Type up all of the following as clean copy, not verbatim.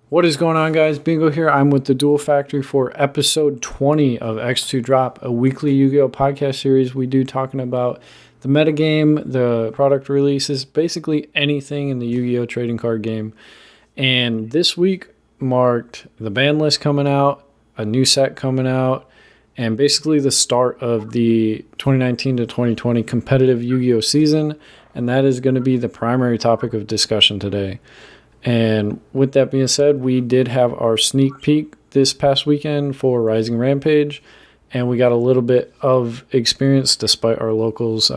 What is going on, guys? Bingo here. I'm with the Duel Factory for episode 20 of X-2 Drop, a weekly Yu-Gi-Oh! Podcast series we do talking about the metagame, the product releases, basically anything in the Yu-Gi-Oh! Trading card game. And this week marked the ban list coming out, a new set coming out, and basically the start of the 2019 to 2020 competitive Yu-Gi-Oh! Season. And that is going to be the primary topic of discussion today. And with that being said, we did have our sneak peek this past weekend for Rising Rampage, and we got a little bit of experience despite our locals'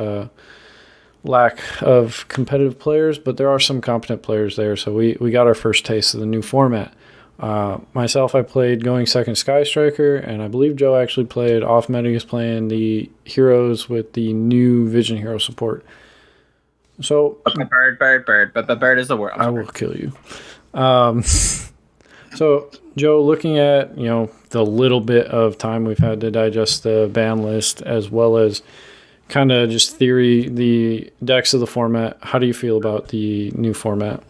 lack of competitive players, but there are some competent players there, so we got our first taste of the new format. Myself, I played Going Second Sky Striker, and I believe Joe actually played off meta. He was playing the heroes with the new Vision Hero support. So bird is the word. I will kill you. So Joe, looking at the little bit of time we've had to digest the ban list as well as kind of just theory the decks of the format, how do you feel about the new format?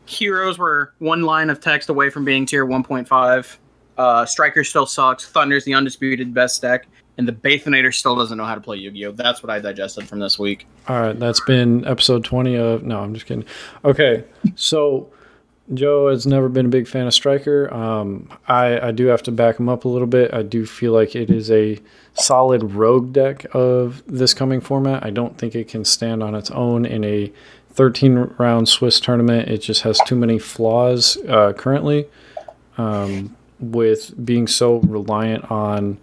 Heroes were one line of text away from being tier 1.5. Striker still sucks. Thunder's the undisputed best deck. And the Bathinator still doesn't know how to play Yu-Gi-Oh! That's what I digested from this week. All right, that's been episode 20 of... No, I'm just kidding. Okay, so Joe has never been a big fan of Striker. I do have to back him up a little bit. I do feel like it is a solid rogue deck of this coming format. I don't think it can stand on its own in a 13-round Swiss tournament. It just has too many flaws currently with being so reliant on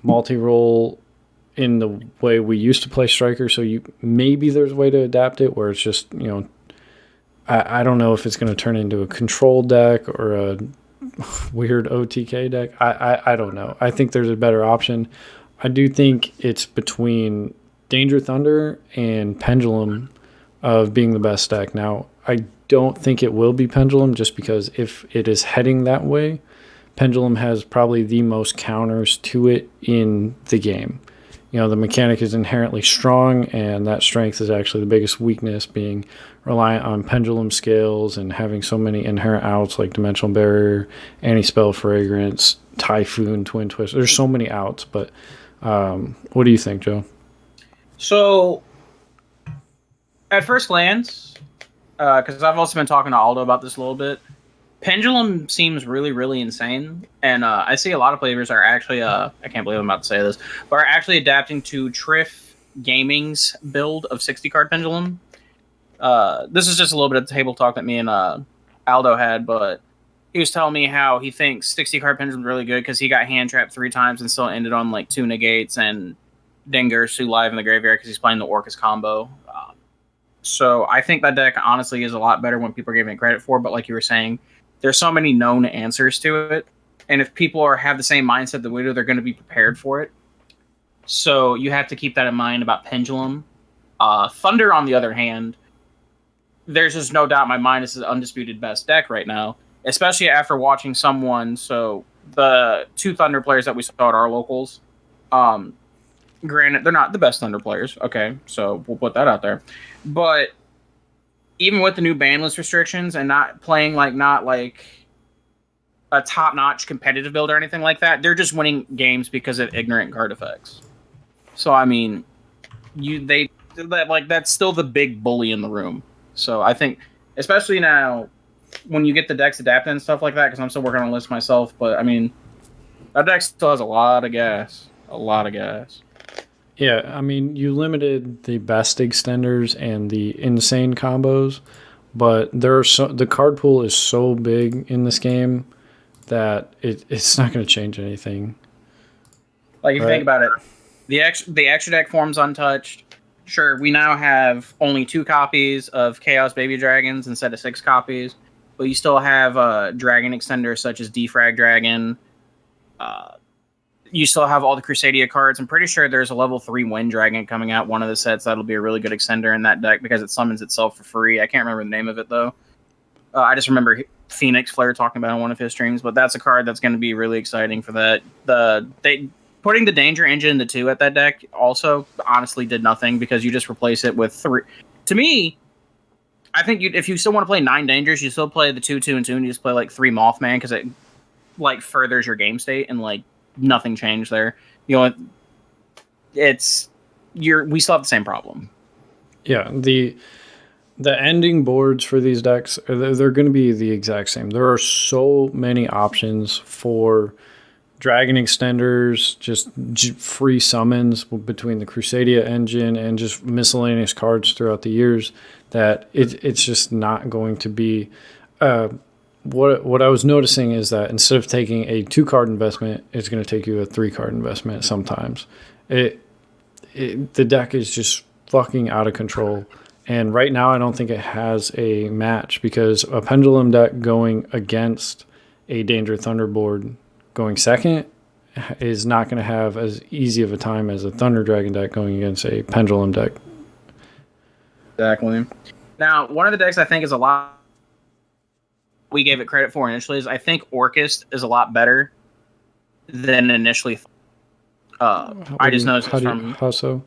multi-role in the way we used to play Striker. So maybe there's a way to adapt it where it's just, I don't know if it's going to turn into a control deck or a weird OTK deck. I don't know. I think there's a better option. I do think it's between Danger Thunder and Pendulum of being the best deck. Now, I don't think it will be Pendulum just because if it is heading that way, Pendulum has probably the most counters to it in the game. The mechanic is inherently strong, and that strength is actually the biggest weakness, being reliant on pendulum scales and having so many inherent outs like Dimensional Barrier, Anti-Spell Fragrance, Typhoon, Twin Twist. There's so many outs, but what do you think, Joe? So, at first glance, because I've also been talking to Aldo about this a little bit, Pendulum seems really, really insane, and I see a lot of players are actually, I can't believe I'm about to say this, but are actually adapting to Triff Gaming's build of 60-card Pendulum. This is just a little bit of table talk that me and Aldo had, but he was telling me how he thinks 60-card Pendulum is really good because he got hand-trapped 3 times and still ended on like 2 negates and Dengersu live in the graveyard because he's playing the Orcus combo. So I think that deck honestly is a lot better when people are giving it credit for, but like you were saying, there's so many known answers to it, and if people have the same mindset that we do, they're going to be prepared for it. So you have to keep that in mind about Pendulum. Thunder, on the other hand, there's just no doubt in my mind this is the undisputed best deck right now, especially after watching someone. So the 2 Thunder players that we saw at our locals, granted, they're not the best Thunder players, okay, so we'll put that out there. But even with the new ban list restrictions and not playing not like a top-notch competitive build or anything like that, they're just winning games because of ignorant card effects. So I mean, that's still the big bully in the room. So I think, especially now, when you get the decks adapted and stuff like that, because I'm still working on a list myself, but I mean, that deck still has a lot of gas. Yeah, I mean, you limited the best extenders and the insane combos, but the card pool is so big in this game that it's not going to change anything. Like, if you think about it, the extra deck forms untouched. Sure, we now have only 2 copies of Chaos Baby Dragons instead of 6 copies, but you still have dragon extenders such as Defrag Dragon. You still have all the Crusadia cards. I'm pretty sure there's a level 3 Wind Dragon coming out, one of the sets that'll be a really good extender in that deck because it summons itself for free. I can't remember the name of it, though. I just remember Phoenix Flare talking about it on one of his streams, but that's a card that's going to be really exciting for that. Putting the Danger Engine into 2 at that deck also honestly did nothing because you just replace it with 3. To me, I think if you still want to play 9 dangers, you still play the 2/2 and 2, and you just play like 3 Mothman because it like furthers your game state and like nothing changed there. You know, we still have the same problem. Yeah, the ending boards for these decks, they're going to be the exact same. There are so many options for dragon extenders, just free summons between the Crusadia engine and just miscellaneous cards throughout the years that it's just not going to be. What I was noticing is that instead of taking a 2-card investment, it's going to take you a 3-card investment sometimes. The deck is just fucking out of control. And right now, I don't think it has a match because a Pendulum deck going against a Danger Thunder board going second is not going to have as easy of a time as a Thunder Dragon deck going against a Pendulum deck. Exactly. Now, one of the decks I think is a lot we gave it credit for initially is I think Orcust is a lot better than initially. I just noticed how so?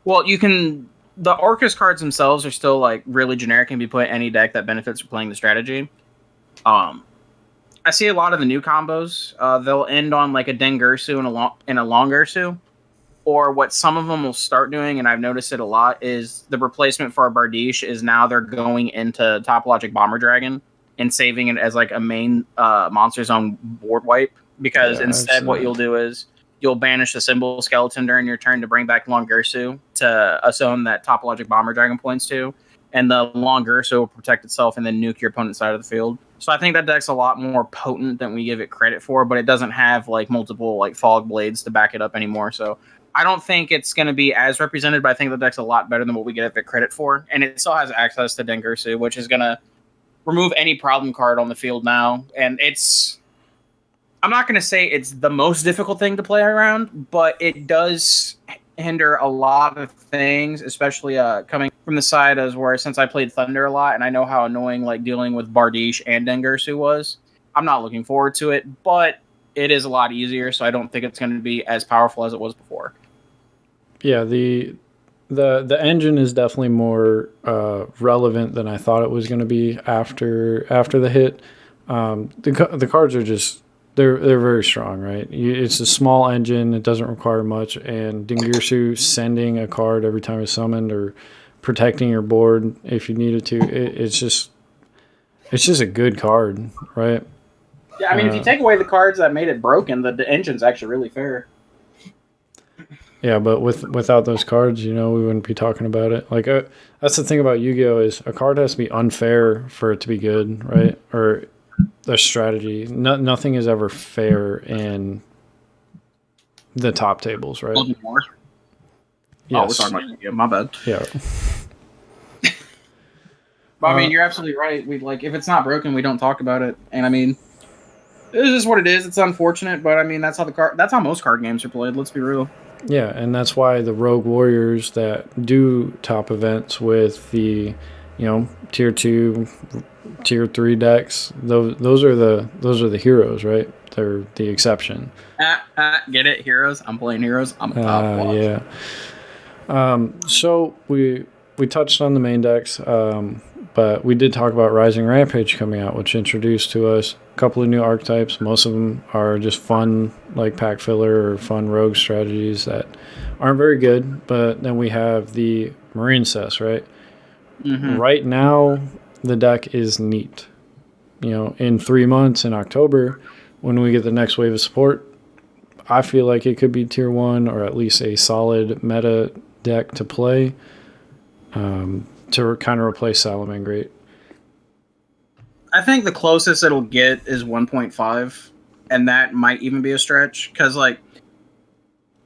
Well, the Orcust cards themselves are still like really generic and can be put in any deck that benefits from playing the strategy. I see a lot of the new combos. They'll end on like a Dengursu and a Longursu, or what some of them will start doing, and I've noticed it a lot, is the replacement for a Bardiche is now they're going into Topologic Bomber Dragon and saving it as like a main Monster Zone board wipe. Because instead, what you'll do is you'll banish the Symbol Skeleton during your turn to bring back Longursu to a zone that Topologic Bomber Dragon points to, and the Longursu will protect itself and then nuke your opponent's side of the field. So I think that deck's a lot more potent than we give it credit for, but it doesn't have like multiple like Fog Blades to back it up anymore. So I don't think it's going to be as represented, but I think the deck's a lot better than what we give it credit for. And it still has access to Dengursu, which is going to remove any problem card on the field now. And I'm not going to say it's the most difficult thing to play around, but it does hinder a lot of things, especially coming from the side as where since I played Thunder a lot and I know how annoying like dealing with Bardiche and Dengursu was. I'm not looking forward to it, but it is a lot easier, so I don't think it's going to be as powerful as it was before. Yeah, the engine is definitely more relevant than I thought it was going to be after the hit. The cards are just they're very strong, right? It's a small engine; it doesn't require much, and Dengursu sending a card every time it's summoned or protecting your board if you needed to. It's just a good card, right? Yeah, I mean, if you take away the cards that made it broken, the engine's actually really fair. Yeah, but without those cards, we wouldn't be talking about it. Like that's the thing about Yu-Gi-Oh! Is a card has to be unfair for it to be good, right? Or the strategy. Nothing is ever fair in the top tables, right? More. Yes. Oh, we're talking about Yu-Gi-Oh! My bad. Yeah. But I mean, you're absolutely right. We if it's not broken, we don't talk about it. And I mean, it's just what it is. It's unfortunate, but I mean, that's how most card games are played. Let's be real. Yeah, and that's why the Rogue Warriors that do top events with the, tier 2, tier 3 decks, those are the heroes, right? They're the exception. Get it, heroes? I'm playing heroes. I'm a top watch. Yeah. So we touched on the main decks, but we did talk about Rising Rampage coming out, which introduced to us a couple of new archetypes. Most of them are just fun, like pack filler or fun rogue strategies that aren't very good. But then we have the Marine Cess, right? Mm-hmm. Right now, the deck is neat. In 3 months, in October, when we get the next wave of support, I feel like it could be tier 1 or at least a solid meta deck to play. To kind of replace Salamangreat. I think the closest it'll get is 1.5, and that might even be a stretch, because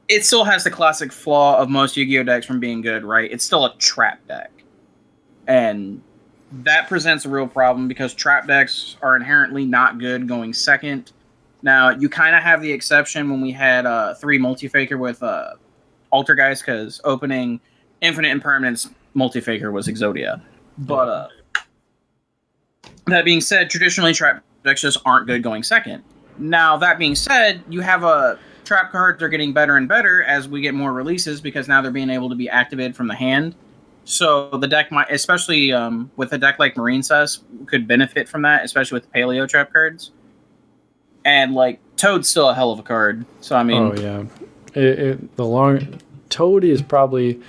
it still has the classic flaw of most Yu-Gi-Oh! Decks from being good, right? It's still a trap deck. And that presents a real problem, because trap decks are inherently not good going second. Now, you kind of have the exception when we had 3 Multifaker with Altergeist, because opening Infinite Impermanence Multifaker was Exodia. But that being said, traditionally trap decks just aren't good going second. Now, that being said, you have trap cards are getting better and better as we get more releases, because now they're being able to be activated from the hand. So the deck might, especially with a deck like Marine Cess, could benefit from that, especially with Paleo Trap cards. And like Toad's still a hell of a card. So I mean, Oh yeah, Toad is probably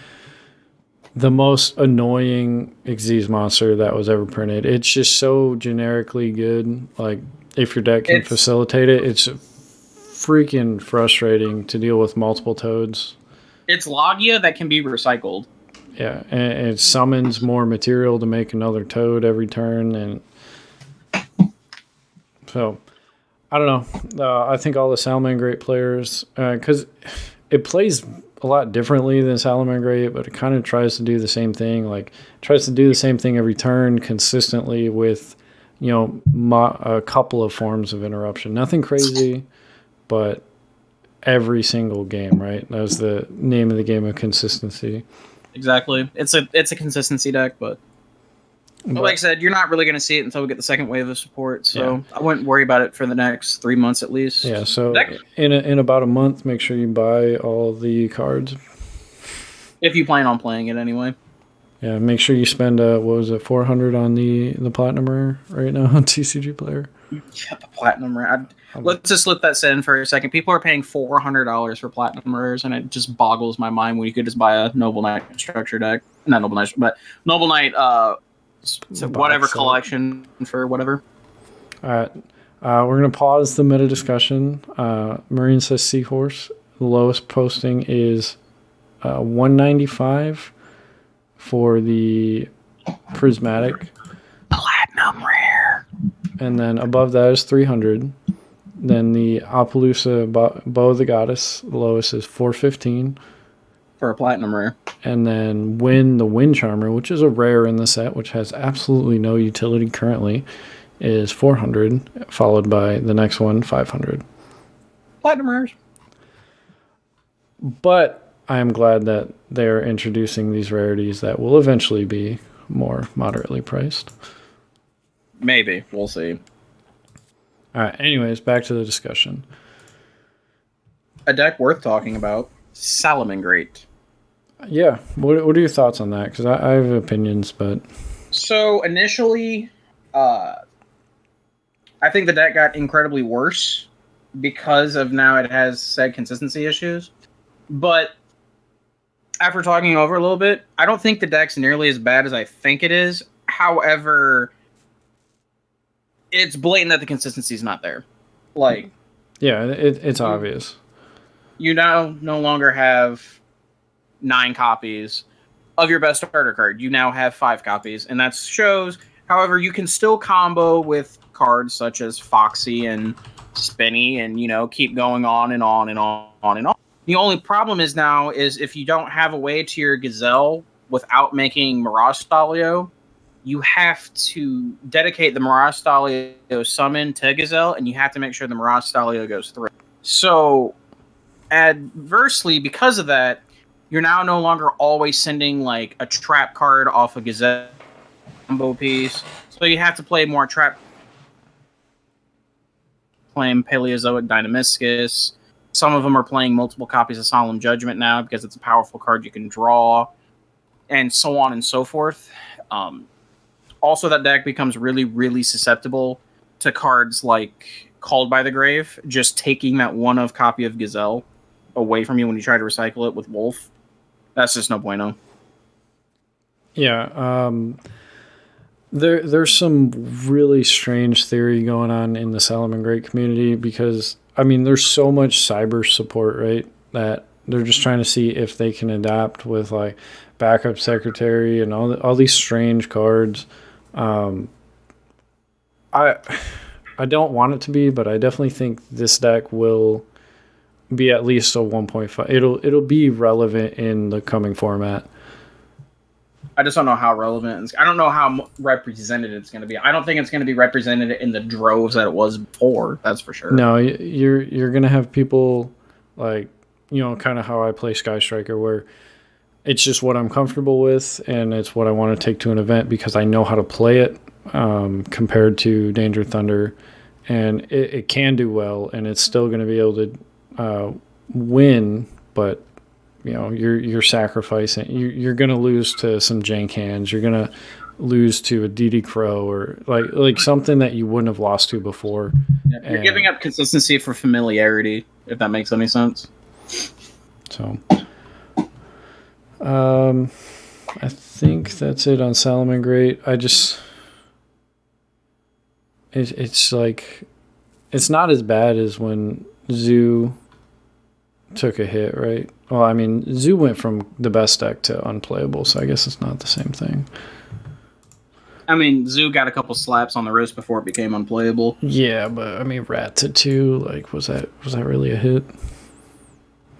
the most annoying Xyz monster that was ever printed. It's just so generically good. Like if your deck can facilitate it, it's freaking frustrating to deal with multiple Toads. It's Logia that can be recycled. Yeah, and it summons more material to make another Toad every turn, and so I don't know. I think all the Salamangreat players, because it plays a lot differently than Salamangreat, but it kind of tries to do the same thing. Like tries to do the same thing every turn consistently with, a couple of forms of interruption. Nothing crazy, but every single game, right? That's the name of the game of consistency. Exactly. It's a consistency deck, but like I said, you're not really going to see it until we get the second wave of support. So I wouldn't worry about it for the next 3 months at least. Yeah. So in about a month, make sure you buy all the cards. If you plan on playing it anyway. Yeah. Make sure you spend $400 on the platinum rare right now on TCG Player. Yeah, the platinum rare. Let's just let that sit in for a second. People are paying $400 for platinum rares, and it just boggles my mind when you could just buy a Noble Knight structure deck. Not Noble Knight, but Noble Knight, whatever collection for whatever. All right. We're going to pause the meta discussion. Marine says Seahorse. The lowest posting is $195 for the prismatic. Platinum rare. And then above that is $300. Then the Appaloosa Bow of the Goddess, the lowest is $415 for a platinum rare. And then the Wind Charmer, which is a rare in the set, which has absolutely no utility currently, is $400, followed by the next one, $500. Platinum rares. But I am glad that they're introducing these rarities that will eventually be more moderately priced. Maybe. We'll see. All right. Anyways, back to the discussion. A deck worth talking about, Salamangreat. Yeah. What are your thoughts on that? Because I have opinions, but... So, initially, I think the deck got incredibly worse because of now it has said consistency issues. But after talking over a little bit, I don't think the deck's nearly as bad as I think it is. However... it's blatant that the consistency is not there. Like, yeah, it's obvious. You now no longer have 9 copies of your best starter card. You now have 5 copies, and that shows. However, you can still combo with cards such as Foxy and Spinny, and keep going on and on and on and on. The only problem is now is if you don't have a way to your Gazelle without making Mirage Stalio, you have to dedicate the Mirage Stalio summon to Gazelle, and you have to make sure the Mirage Stalio goes through. So, adversely, because of that, you're now no longer always sending like a trap card off a Gazelle combo piece. So you have to play more trap. Playing Paleozoic Dynamiscus. Some of them are playing multiple copies of Solemn Judgment now because it's a powerful card you can draw, and so on and so forth. Also, that deck becomes really, really susceptible to cards like Called by the Grave, just taking that one-of copy of Gazelle away from you when you try to recycle it with Wolf. That's just no bueno. Yeah, there's some really strange theory going on in the Salamangreat community because, there's so much cyber support, right, that they're just trying to see if they can adapt with, like, Backup Secretary and all these strange cards. I don't want it to be, but I definitely think this deck will be at least a 1.5. It'll be relevant in the coming format. I just don't know how relevant. I don't know how represented it's going to be. I don't think it's going to be represented in the droves that it was before. That's for sure. No, you're going to have people like, kind of how I play Sky Striker, where it's just what I'm comfortable with, and it's what I want to take to an event because I know how to play it compared to Danger Thunder, and it can do well, and it's still going to be able to win, but you're sacrificing. You're gonna lose to some jank hands. You're gonna lose to a DD Crow or like something that you wouldn't have lost to before. Yeah, you're giving up consistency for familiarity, if that makes any sense. So, I think that's it on Salamangreat. It's like, it's not as bad as when Zoo took a hit, right? Well, I mean, Zoo went from the best deck to unplayable, so I guess it's not the same thing. I mean, Zoo got a couple slaps on the wrist before it became unplayable. Yeah, but I mean, Rat to 2, like, was that really a hit?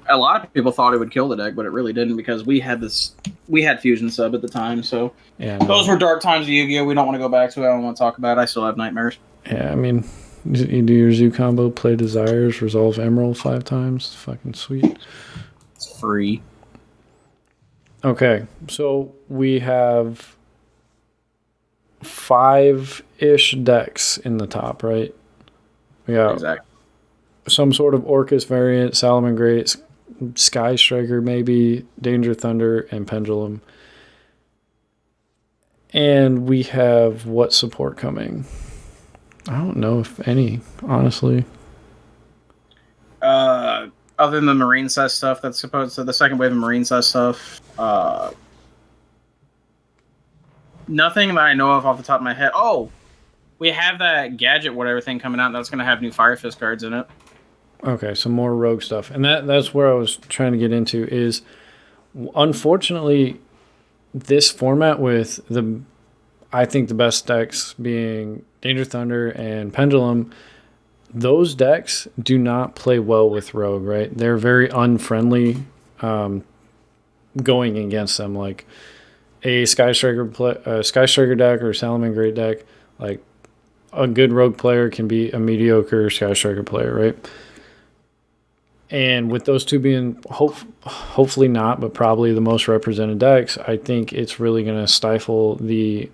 A lot of people thought it would kill the deck, but it really didn't because we had Fusion Sub at the time, so yeah, those were dark times of Yu-Gi-Oh! We don't want to go back to it. I don't want to talk about it. I still have nightmares. Yeah, I mean, you do your Zoo combo, play Desires, resolve Emerald 5 times. Fucking sweet. It's free. Okay, so we have 5-ish decks in the top, right? We got exactly some sort of Orcus variant, Salamangreat, Sky Striker, maybe Danger Thunder, and Pendulum. And we have what support coming? I don't know if any, honestly. Other than the Marine Cess stuff, that's supposed to the second wave of Marine Cess stuff. Nothing that I know of off the top of my head. Oh, we have that gadget whatever thing coming out that's going to have new Fire Fist cards in it. Okay, some more rogue stuff. And that's where I was trying to get into is, unfortunately, this format with I think the best decks being Danger Thunder and Pendulum, those decks do not play well with rogue, right? They're very unfriendly going against them. Like a Sky Striker deck or Salamangreat deck, like a good rogue player can be a mediocre Sky Striker player, right? And with those two being hopefully not, but probably the most represented decks, I think it's really going to stifle the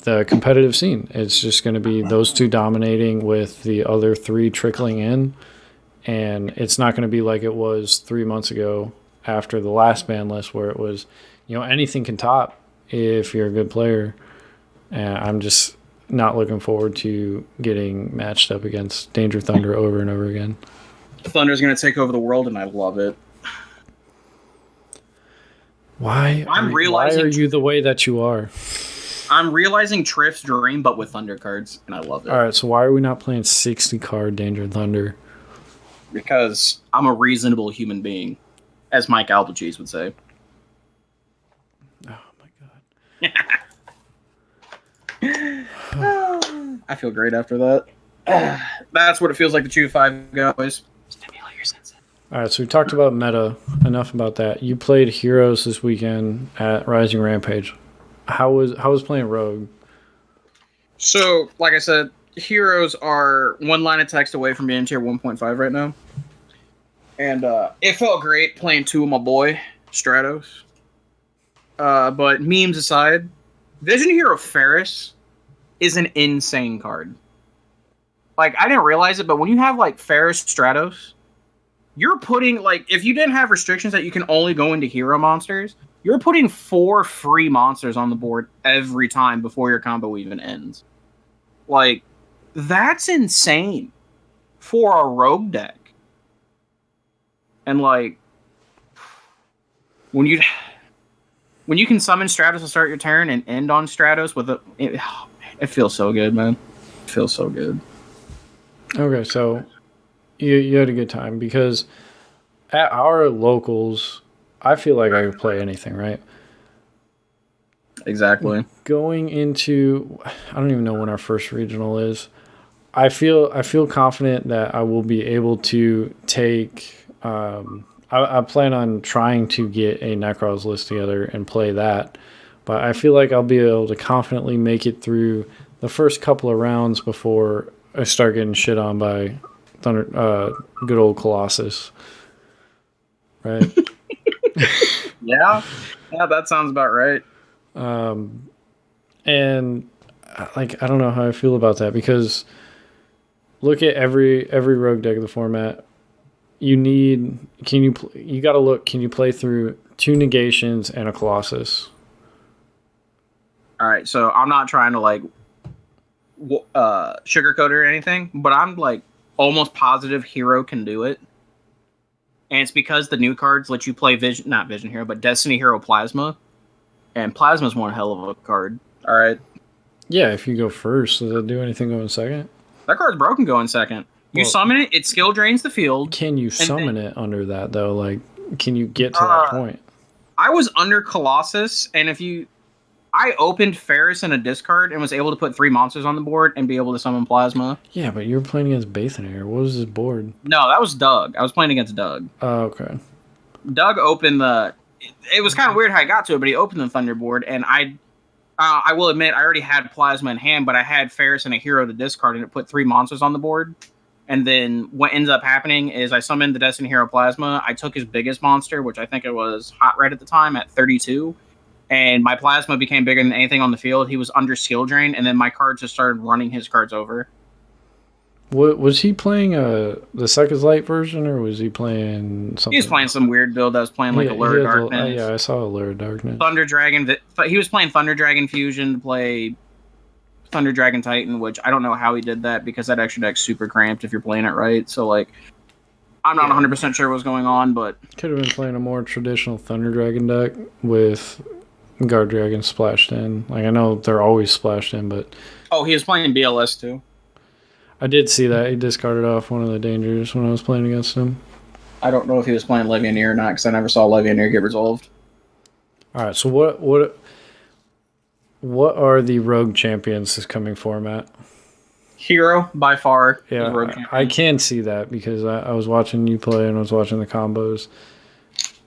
competitive scene. It's just going to be those two dominating with the other three trickling in. And it's not going to be like it was 3 months ago after the last ban list where it was, anything can top if you're a good player. And I'm just not looking forward to getting matched up against Danger Thunder over and over again. Thunder's going to take over the world, and I love it. Why are you the way that you are? I'm realizing Triff's dream, but with Thunder cards, and I love it. All right, so why are we not playing 60-card Danger Thunder? Because I'm a reasonable human being, as Mike Albacheese would say. Oh, my God. I feel great after that. That's what it feels like to chew 5 guys. Stimulate your senses. All right, so we talked about meta. Enough about that. You played Heroes this weekend at Rising Rampage. How was playing Rogue? So, like I said, Heroes are one line of text away from being tier 1.5 right now. And it felt great playing 2 of my boy, Stratos. But memes aside, Vision Hero Ferris is an insane card. Like, I didn't realize it, but when you have, like, Ferris Stratos, you're putting, like, if you didn't have restrictions that you can only go into hero monsters, you're putting 4 free monsters on the board every time before your combo even ends. Like, that's insane for a rogue deck. And, like, when you can summon Stratos to start your turn and end on Stratos with it feels so good, man. It feels so good. Okay, so you had a good time because at our locals, I feel like I could play anything, right? Exactly. Going into, I don't even know when our first regional is. I feel confident that I will be able to take. I plan on trying to get a Necros list together and play that, but I feel like I'll be able to confidently make it through the first couple of rounds before I start getting shit on by good old Colossus. Right? Yeah, that sounds about right. And like I don't know how I feel about that because look at every rogue deck of the format. you need. You got to look. Can you play through 2 negations and a Colossus? All right, so I'm not trying to like sugarcoat it or anything, but I'm like almost positive Hero can do it, and it's because the new cards let you play not Vision Hero, but Destiny Hero Plasma, and Plasma's one hell of a card. All right. Yeah, if you go first, does it do anything going second? That card's broken going second. You summon it, it skill drains the field. Can you summon it under that, though? Like, can you get to that point? I was under Colossus, and I opened Ferris in a discard and was able to put 3 monsters on the board and be able to summon Plasma. Yeah, but you were playing against Bathanair. What was his board? No, that was Doug. I was playing against Doug. Oh, okay. Doug opened the... It was kind of weird how I got to it, but he opened the Thunder board, and I will admit, I already had Plasma in hand, but I had Ferris and a Hero to discard, and it put 3 monsters on the board. And then what ends up happening is I summoned the Destiny Hero Plasma. I took his biggest monster, which I think it was Hot Red at the time, at 32. And my Plasma became bigger than anything on the field. He was under skill drain, and then my cards just started running his cards over. What was he playing? The Second Light version, or was he playing something? He was playing some weird build that was playing like Allure of Darkness. Yeah, I saw Allure of Darkness. Thunder Dragon. He was playing Thunder Dragon Fusion to play Thunder Dragon Titan, which I don't know how he did that because that extra deck's super cramped if you're playing it right. So like, I'm not 100% sure what's going on, but could have been playing a more traditional Thunder Dragon deck with Guard Dragon splashed in. Like, I know they're always splashed in, but he was playing BLS too. I did see that he discarded off one of the dangers when I was playing against him. I don't know if he was playing Levianeer or not because I never saw Levianeer get resolved. All right, so what are the rogue champions this coming format? Hero by far. Yeah, I can see that because I was watching you play and I was watching the combos,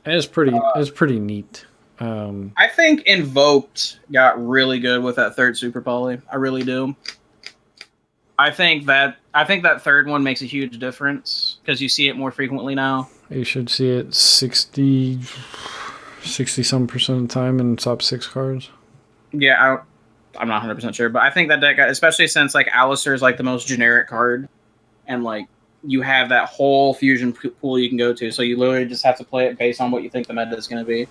and it's pretty neat. I think Invoked got really good with that third Super Poly. I really do. I think that third one makes a huge difference because you see it more frequently now. You should see it 60-some% of the time in top 6 cards. Yeah, I'm not 100% sure, but I think that deck, especially since like Alistair is like the most generic card, and like you have that whole fusion pool you can go to, so you literally just have to play it based on what you think the meta is going to be.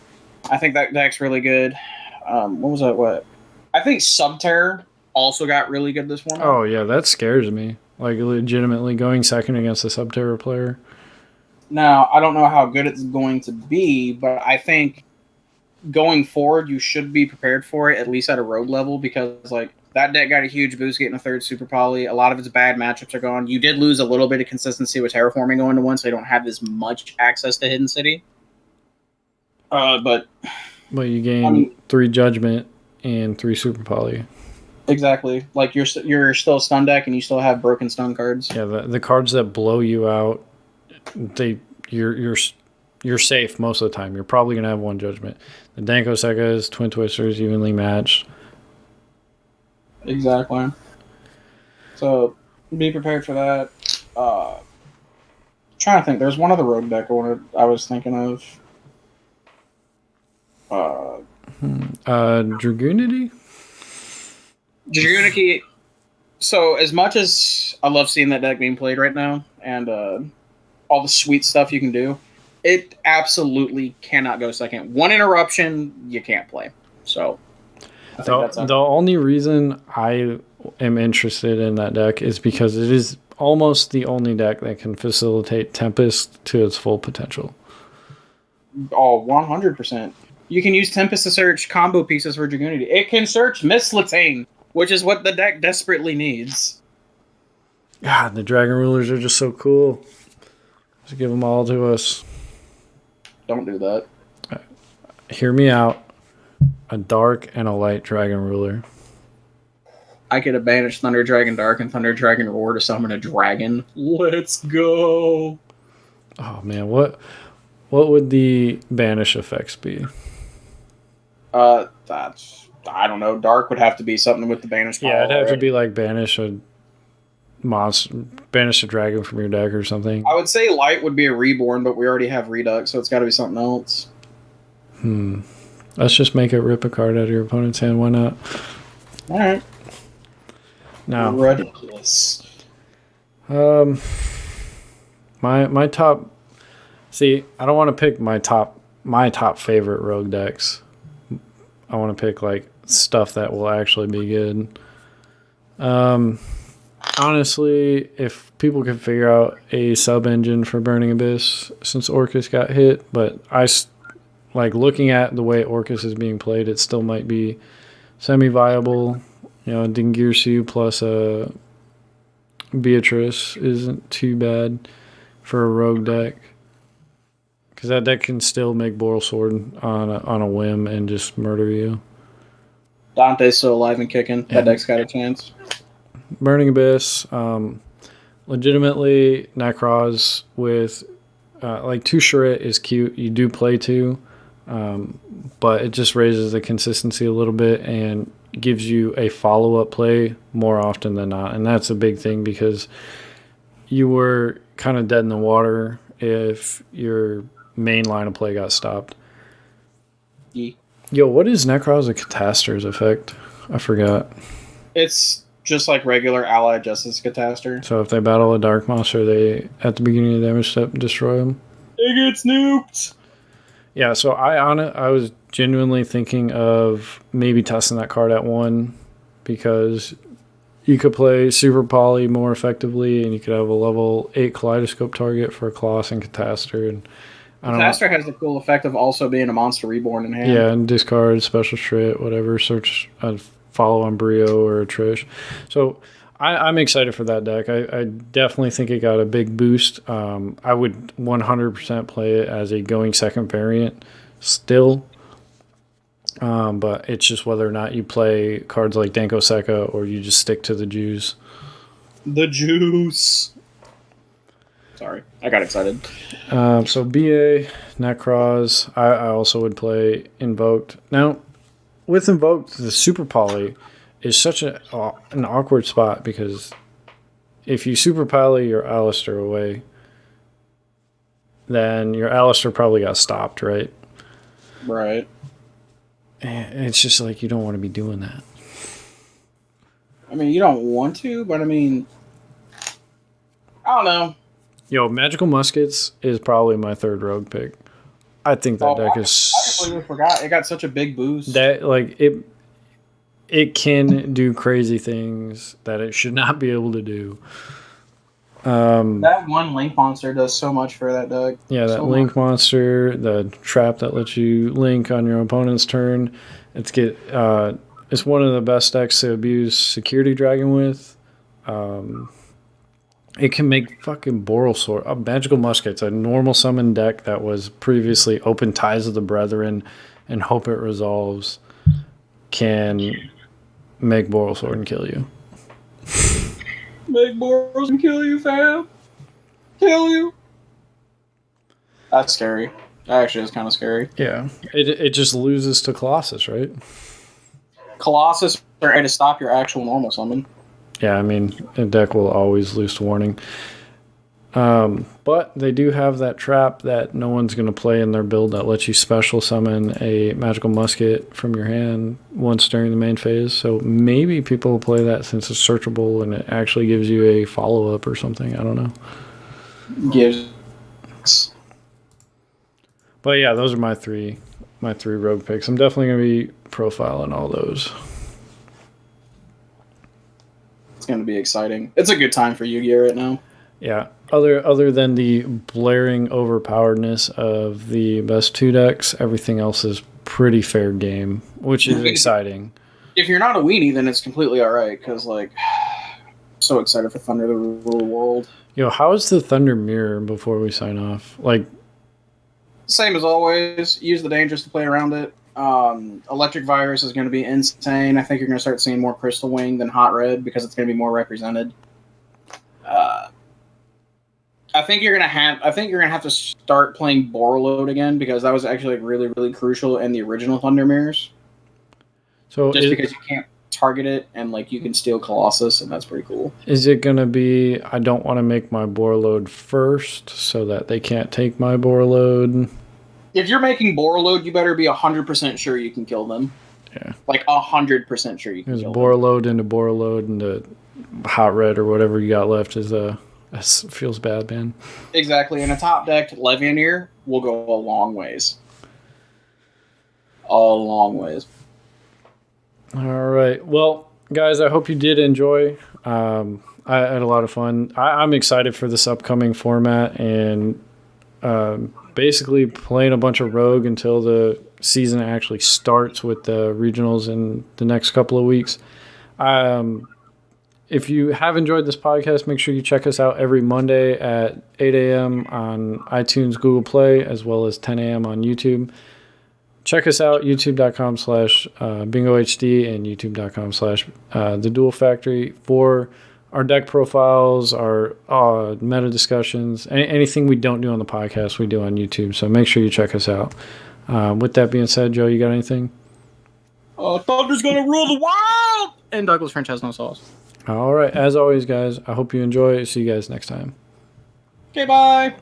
I think that deck's really good. What was that? What? I think Subterror also got really good this morning. Oh yeah, that scares me. Like legitimately going second against a Subterror player. Now I don't know how good it's going to be, but I think going forward you should be prepared for it at least at a rogue level because like that deck got a huge boost getting a third Super Poly. A lot of its bad matchups are gone. You did lose a little bit of consistency with Terraforming going to 1, so you don't have as much access to Hidden City. But you gain 3 Judgment and 3 Super Poly. Exactly. Like you're still stun deck and you still have broken stun cards. Yeah, the cards that blow you out, you're safe most of the time. You're probably gonna have 1 Judgment. The Danko Segas, Twin Twisters, evenly matched. Exactly. So be prepared for that. Trying to think. There's one other rogue deck I was thinking of. Dragoonity? Dragoonity. So as much as I love seeing that deck being played right now and all the sweet stuff you can do, it absolutely cannot go second. 1 interruption, you can't play. So the only reason I am interested in that deck is because it is almost the only deck that can facilitate Tempest to its full potential. Oh, 100%. You can use Tempest to search combo pieces for Dragoonity. It can search Mistletoe, which is what the deck desperately needs. God, the Dragon Rulers are just so cool. Just give them all to us. Don't do that. Hear me out. A dark and a light Dragon Ruler. I could have banished Thunder Dragon Dark and Thunder Dragon Roar to summon a dragon. Let's go. Oh man, what would the banish effects be? I don't know. Dark would have to be something with the banish power. Yeah, it'd have to be like banish a monster, banish a dragon from your deck or something. I would say light would be a reborn, but we already have Redux, so it's got to be something else. Let's just make it rip a card out of your opponent's hand. Why not? All right. Now, ridiculous. my top See, I don't want to pick my top favorite rogue decks. I want to pick like stuff that will actually be good. Honestly, if people can figure out a sub engine for Burning Abyss since Orcus got hit, but like looking at the way Orcus is being played, it still might be semi-viable. You know, Dingirsu plus a Beatrice isn't too bad for a rogue deck. Because that deck can still make Boral Sword on a whim and just murder you. Dante's still alive and kicking. Yeah. That deck's got a chance. Burning Abyss, legitimately Necroz with like 2 Chirrut is cute. You do play 2, but it just raises the consistency a little bit and gives you a follow-up play more often than not. And that's a big thing because you were kind of dead in the water if your main line of play got stopped. Yeah. Yo, what is Necroz a Cataster's effect? I forgot. It's just like regular Allied Justice Cataster. So if they battle a Dark Monster, they, at the beginning of the damage step, destroy them? It gets nuked! Yeah, so I was genuinely thinking of maybe testing that card at 1 because you could play Super Poly more effectively and you could have a level 8 Kaleidoscope target for a Colossus and Cataster. And Cataster has the cool effect of also being a Monster Reborn in hand. Yeah, and discard, special Shrit, whatever, search a follow on Brio or a Trish. So I'm excited for that deck. I definitely think it got a big boost. I would 100% play it as a going second variant still. But it's just whether or not you play cards like Danko Seka or you just stick to the Jews. The juice. Sorry, I got excited. So BA, Necroz, I also would play Invoked. Now, with Invoked, the Super Poly is such an awkward spot because if you Super Poly your Alistair away, then your Alistair probably got stopped, right? Right. And it's just like you don't want to be doing that. I mean, you don't want to, but I mean, I don't know. Yo, Magical Muskets is probably my 3rd rogue pick. I think that deck is. I completely forgot. It got such a big boost. That like it can do crazy things that it should not be able to do. That one Link monster does so much for that deck. Yeah, that so Link monster, the trap that lets you link on your opponent's turn. It's one of the best decks to abuse Security Dragon with. It can make fucking Boral Sword. Magical Muskets, a normal summon deck that was previously Open Ties of the Brethren and Hope It Resolves, can make Boral Sword and kill you. Make Boros and kill you, fam. Kill you. That's scary. That actually is kind of scary. Yeah. It just loses to Colossus, right? Colossus are to stop your actual normal summon. Yeah, I mean, a deck will always lose to Warning. But they do have that trap that no one's going to play in their build that lets you special summon a Magical Musket from your hand once during the main phase. So maybe people will play that since it's searchable and it actually gives you a follow-up or something. I don't know. But yeah, those are my three rogue picks. I'm definitely going to be profiling all those. It's going to be exciting. It's a good time for Yu-Gi-Oh right now. Yeah. Other than the blaring overpoweredness of the best 2 decks, everything else is pretty fair game, which is exciting. If you're not a weenie, then it's completely all right, because, like, so excited for Thunder to rule the world. Yo, how is the Thunder Mirror before we sign off? Like, same as always. Use the dangers to play around it. Electric Virus is going to be insane. I think you're going to start seeing more Crystal Wing than Hot Red because it's going to be more represented. I think you're gonna have to start playing Borreload again because that was actually like really, really crucial in the original Thunder Mirrors. So just because you can't target it and like you can steal Colossus and that's pretty cool. Is it gonna be I don't want to make my Borreload first so that they can't take my Borreload? If you're making Borreload, you better be 100% sure you can kill them. Yeah, like 100% sure you can kill them. Borreload into Borreload into Hot Red or whatever you got left is a That feels bad, man. Exactly. And a top decked Levianeer will go a long ways. A long ways. All right. Well, guys, I hope you did enjoy. I had a lot of fun. I'm excited for this upcoming format and basically playing a bunch of Rogue until the season actually starts with the regionals in the next couple of weeks. If you have enjoyed this podcast, make sure you check us out every Monday at 8 a.m. on iTunes, Google Play, as well as 10 a.m. on YouTube. Check us out, youtube.com/bingohd and youtube.com/the Duel Factory for our deck profiles, our meta discussions, anything we don't do on the podcast, we do on YouTube. So make sure you check us out. With that being said, Joe, you got anything? Thunder's gonna rule the world! And Douglas French has no sauce. All right. As always, guys, I hope you enjoy. See you guys next time. Okay, bye!